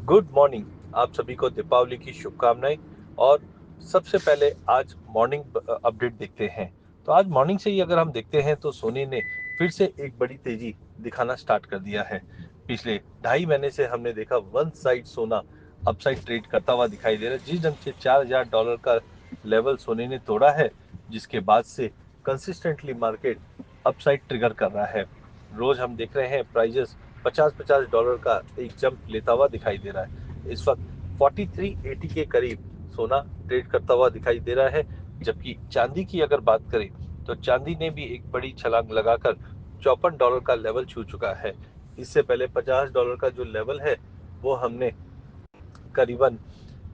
Good morning. आप सभी को दीपावली की शुभकामनाएं। और सबसे पहले आज मॉर्निंग अपडेट देखते हैं। तो आज मॉर्निंग से ही अगर हम देखते हैं तो सोने ने फिर से एक बड़ी तेजी दिखाना स्टार्ट कर दिया है। पिछले 2.5 महीने से हमने देखा वन साइड सोना अपसाइड ट्रेड करता हुआ दिखाई दे रहा है। जिस ढंग से $4,000 का लेवल सोने ने तोड़ा है, जिसके बाद से कंसिस्टेंटली मार्केट अपसाइड ट्रिगर कर रहा है। रोज हम देख रहे हैं प्राइजेस $50-50 का एक जंप लेता हुआ दिखाई दे रहा है। इस वक्त 4380 के करीब सोना ट्रेड करता हुआ दिखाई दे रहा है। जबकि चांदी की अगर बात करें तो चांदी ने भी एक बड़ी छलांग लगाकर $54 का लेवल छू चुका है। इससे पहले $50 का जो लेवल है वो हमने करीबन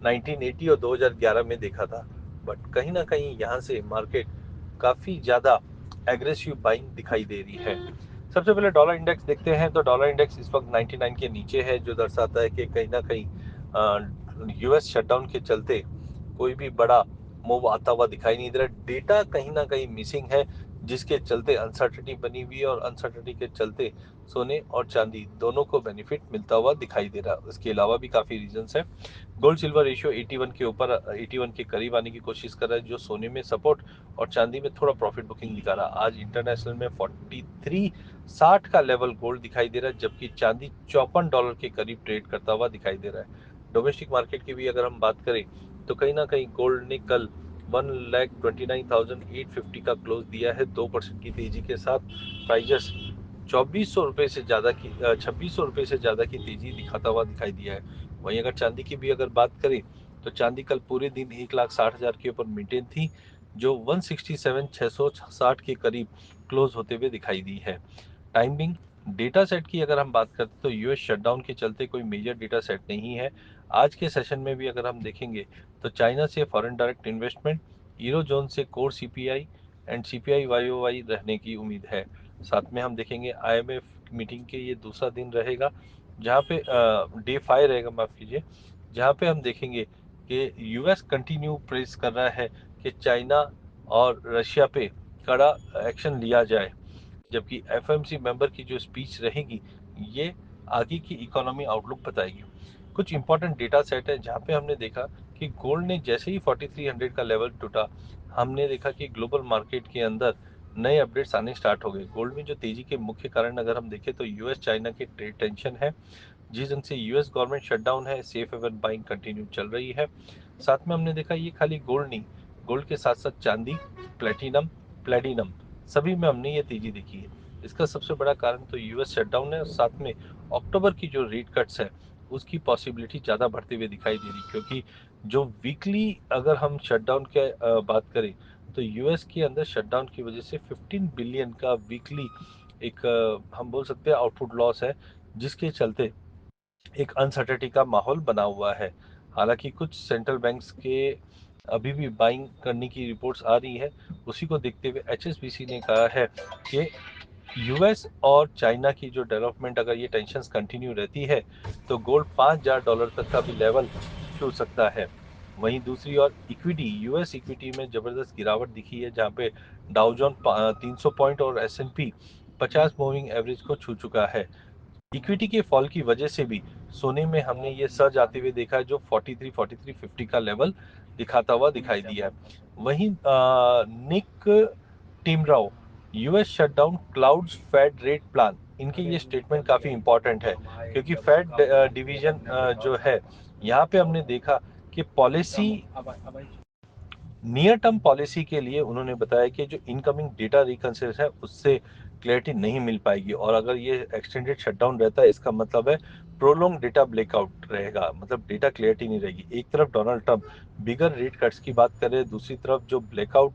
1980 और 2011 में देखा था। बट कहीं ना कहीं यहाँ से मार्केट काफी ज्यादा एग्रेसिव बाइंग दिखाई दे रही है। सबसे पहले डॉलर इंडेक्स देखते हैं तो डॉलर इंडेक्स इस वक्त 99 के नीचे है, जो दर्शाता है कि कहीं ना कहीं यूएस शटडाउन के चलते कोई भी बड़ा मूव आता हुआ दिखाई नहीं दे रहा। डेटा कहीं ना कहीं मिसिंग है, जिसके चलते अनसर्टिनिटी बनी हुई है और अनसर्टिनिटी के चलते सोने और चांदी दोनों को बेनिफिट मिलता हुआ दिखाई दे रहा है। उसके अलावा भी काफी रीजंस है। गोल्ड सिल्वर रेशियो 81 के ऊपर 81 के करीब आने की कोशिश कर रहा है, जो सोने में सपोर्ट और चांदी में थोड़ा प्रॉफिट बुकिंग दिखा रहा है। आज इंटरनेशनल में 4360 का लेवल गोल्ड दिखाई दे रहा है, जबकि चांदी $54 के करीब ट्रेड करता हुआ दिखाई दे रहा है। डोमेस्टिक मार्केट की भी अगर हम बात करें तो कहीं ना कहीं गोल्ड ने कल 1,29,850 का क्लोज दिया है। 2% की तेजी के साथ प्राइजेस 2400 रुपये से ज्यादा की 2600 रुपये से ज्यादा की तेजी दिखाता हुआ दिखाई दिया है। वहीं अगर चांदी की भी अगर बात करें तो चांदी कल पूरे दिन 1,60,000 के ऊपर मेंटेन थी, जो 167,660 के करीब क्लोज होते हुए दिखाई दी है। टाइमिंग डेटा सेट की अगर हम बात करते तो यूएस शटडाउन के चलते कोई मेजर डेटा सेट नहीं है। आज के सेशन में भी अगर हम देखेंगे तो चाइना से foreign direct investment, euro zone से कोर सीपीआई एंड सीपीआई वाईओवाई रहने की उम्मीद है। साथ में हम देखेंगे आईएमएफ मीटिंग के ये दूसरा दिन रहेगा, जहाँ पे डे 5 रहेगा, माफ कीजिए, जहाँ पे हम देखेंगे कि यूएस कंटिन्यू प्रेस कर रहा है कि चाइना और रशिया पे कड़ा एक्शन लिया जाए। जबकि एफएमसी मेंबर की जो स्पीच रहेगी ये आगे की इकोनॉमी आउटलुक बताएगी। कुछ इंपॉर्टेंट डेटा सेट है जहाँ पे हमने देखा कि गोल्ड ने जैसे ही 4300 का लेवल टूटा, हमने देखा कि ग्लोबल मार्केट के अंदर नए अपडेट्स आने स्टार्ट हो गए। गोल्ड में जो तेजी के मुख्य कारण अगर हम देखें तो यूएस चाइना के ट्रेड टेंशन है, जिस ढंग से यूएस गवर्नमेंट शटडाउन है, सेफ हेवन बाइंग कंटिन्यू चल रही है। साथ में हमने देखा ये खाली गोल्ड नहीं, गोल्ड के साथ साथ चांदी, प्लेटिनम, प्लेडिनम, सभी में हमने ये तेजी देखी है। इसका सबसे बड़ा कारण तो यूएस शटडाउन है और साथ में अक्टूबर की जो रेट कट्स है उसकी पॉसिबिलिटी ज़्यादा बढ़ते हुए दिखाई दे रही, क्योंकि जो वीकली अगर हम शटडाउन के बात करें तो यूएस के अंदर शटडाउन की वजह से 15 बिलियन का वीकली एक हम बोल सकते हैं आउटपुट लॉस है, जिसके चलते एक अनसर्टेनिटी का माहौल बना हुआ है। हालांकि कुछ सेंट्रल बैंक्स के अभी भी बाइंग करने की रिपोर्ट्स आ रही है। उसी को देखते हुए एचएसबीसी ने कहा है कि यूएस और चाइना की जो डेवलपमेंट अगर ये टेंशंस कंटिन्यू रहती है तो गोल्ड $5,000 तक का भी लेवल छू सकता है। वहीं दूसरी ओर इक्विटी, यूएस इक्विटी में जबरदस्त गिरावट दिखी है, जहां पे डाउजोन 300 पॉइंट और एसएनपी 50 मूविंग एवरेज को छू चुका है। इक्विटी के फॉल की वजह से भी सोने में हमने ये सर्ज आते हुए देखा है, जो 43-4350 का लेवल दिखाता हुआ दिखाई दिया है। वहीं Nick Timiraos, US shutdown clouds Fed rate plan, इनके ये स्टेटमेंट काफी इंपॉर्टेंट है, क्योंकि फेड डिवीजन जो है यहाँ पे हमने देखा कि पॉलिसी नियर टर्म पॉलिसी के लिए उन्होंने बताया कि जो इनकमिंग डेटा रिकंसिडर है उससे क्लैरिटी नहीं मिल पाएगी, और अगर ये एक्सटेंडेड शटडाउन रहता है इसका मतलब है प्रोलोंग डेटा ब्लैकआउट रहेगा, मतलब डेटा क्लैरिटी नहीं रहेगी। एक तरफ डोनाल्ड ट्रंप बिगर रेट कट्स की बात कर रहे हैं, दूसरी तरफ जो ब्लैकआउट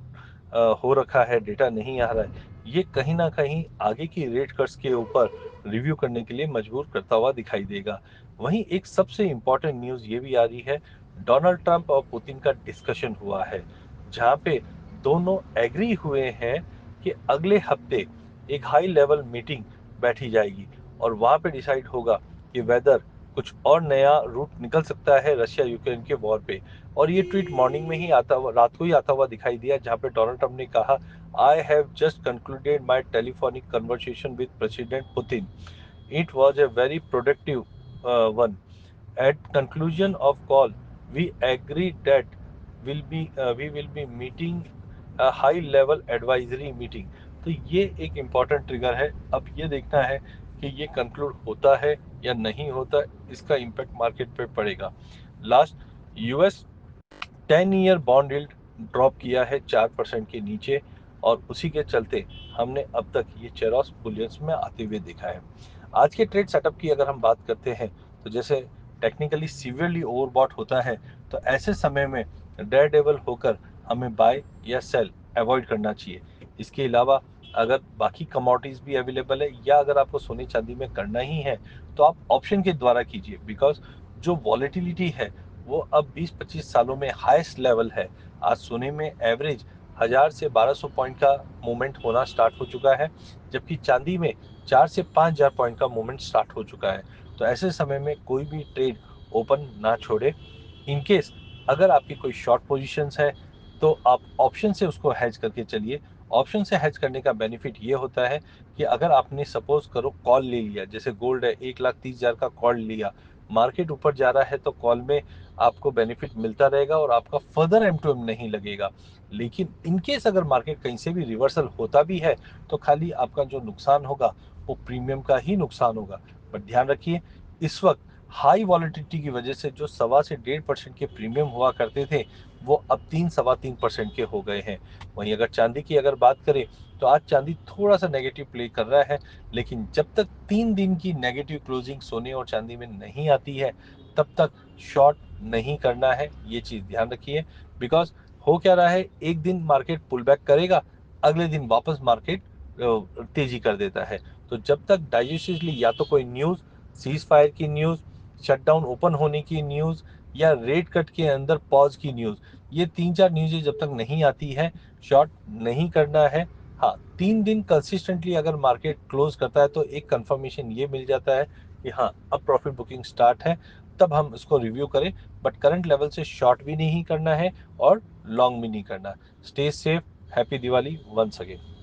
हो रखा है, डेटा नहीं आ रहा है, ये कहीं ना कहीं आगे की रेट कट्स के ऊपर रिव्यू करने के लिए मजबूर करता हुआ दिखाई देगा। वहीं एक सबसे इंपॉर्टेंट न्यूज ये भी आ रही है, डोनाल्ड ट्रंप और पुतिन का डिस्कशन हुआ है, जहां पे दोनों एग्री हुए हैं कि अगले हफ्ते एक हाई लेवल मीटिंग बैठी जाएगी और वहां पे डिसाइड होगा कि वेदर कुछ और नया रूट निकल सकता है रशिया यूक्रेन के वॉर पे। और ये ट्वीट मॉर्निंग में ही आता हुआ, रात को ही आता हुआ दिखाई दिया, जहां पे डोनाल्ड ट्रंप ने कहा, I have just concluded my telephonic conversation with president Putin, it was a very productive one, At conclusion of call, we agree that we will be meeting a high level advisory meeting. तो ये एक important trigger है। अब ये देखना है कि ये कंक्लूड होता है या नहीं होता, इसका इम्पैक्ट मार्केट पे पड़ेगा। Last, US 10 year bond yield drop किया है 4% के नीचे, और उसी के चलते हमने अब तक ये चेरॉस बुलियंस में आते हुए देखा है। आज के ट्रेड सेटअप की अगर हम बात करते हैं, तो जैसे टेक्निकली सीवियरली ओवरबॉट होता है, तो ऐसे समय में डेयर डेवल होकर हमें बाय या सेल अवॉइड करना चाहिए। इसके अलावा अगर बाकी कमोडिटीज भी अवेलेबल है, या अगर आपको सोने चांदी में करना ही है, तो आप ऑप्शन के द्वारा कीजिए। बिकॉज जो वॉलेटिलिटी है वो अब 20-25 सालों में हाईएस्ट लेवल है। आज सोने में एवरेज 1000 से 1200 पॉइंट का मूवमेंट होना स्टार्ट हो चुका है, जबकि चांदी में 4000 से 5000 पॉइंट का मूवमेंट स्टार्ट हो चुका है। तो ऐसे समय में कोई भी ट्रेड ओपन ना छोड़े। इन केस अगर आपकी कोई शॉर्ट पोजीशंस है, तो आप ऑप्शन से उसको हैज करके चलिए। ऑप्शन से हैज करने का बेनिफिट ये होता है कि अगर आपने सपोज करो कॉल ले लिया, जैसे गोल्ड है 1,30,000 का कॉल लिया, मार्केट ऊपर जा रहा है, तो कॉल में आपको बेनिफिट मिलता रहेगा और आपका फर्दर एम टू एम नहीं लगेगा। लेकिन इनकेस अगर मार्केट कहीं से भी रिवर्सल होता भी है, तो खाली आपका जो नुकसान होगा वो प्रीमियम का ही नुकसान होगा। बट ध्यान रखिए, इस वक्त हाई वॉलेटिलिटी की वजह से जो 1.25 से 1.5% के प्रीमियम हुआ करते थे, वो अब 3-3.25% के हो गए हैं। वहीं अगर चांदी की अगर बात करें, तो आज चांदी थोड़ा सा नेगेटिव प्ले कर रहा है, लेकिन जब तक 3 दिन की नेगेटिव क्लोजिंग सोने और चांदी में नहीं आती है, तब तक शॉर्ट नहीं करना है। ये चीज ध्यान रखिए। बिकॉज हो क्या रहा है, एक दिन मार्केट पुल बैक करेगा, अगले दिन वापस मार्केट तेजी कर देता है। तो जब तक डाइजेस्टिवली या तो कोई न्यूज, सीज फायर की न्यूज, शटडाउन ओपन होने की न्यूज, या रेट कट के अंदर पॉज की न्यूज, ये 3-4 न्यूज़ें जब तक नहीं आती है, शॉर्ट नहीं करना है। हाँ, 3 दिन कंसिस्टेंटली अगर मार्केट क्लोज करता है, तो एक कंफर्मेशन ये मिल जाता है कि हाँ, अब प्रॉफिट बुकिंग स्टार्ट है, तब हम इसको रिव्यू करें। बट करंट लेवल से शॉर्ट भी नहीं करना है और लॉन्ग भी नहीं करना। Stay safe. Happy Diwali once again.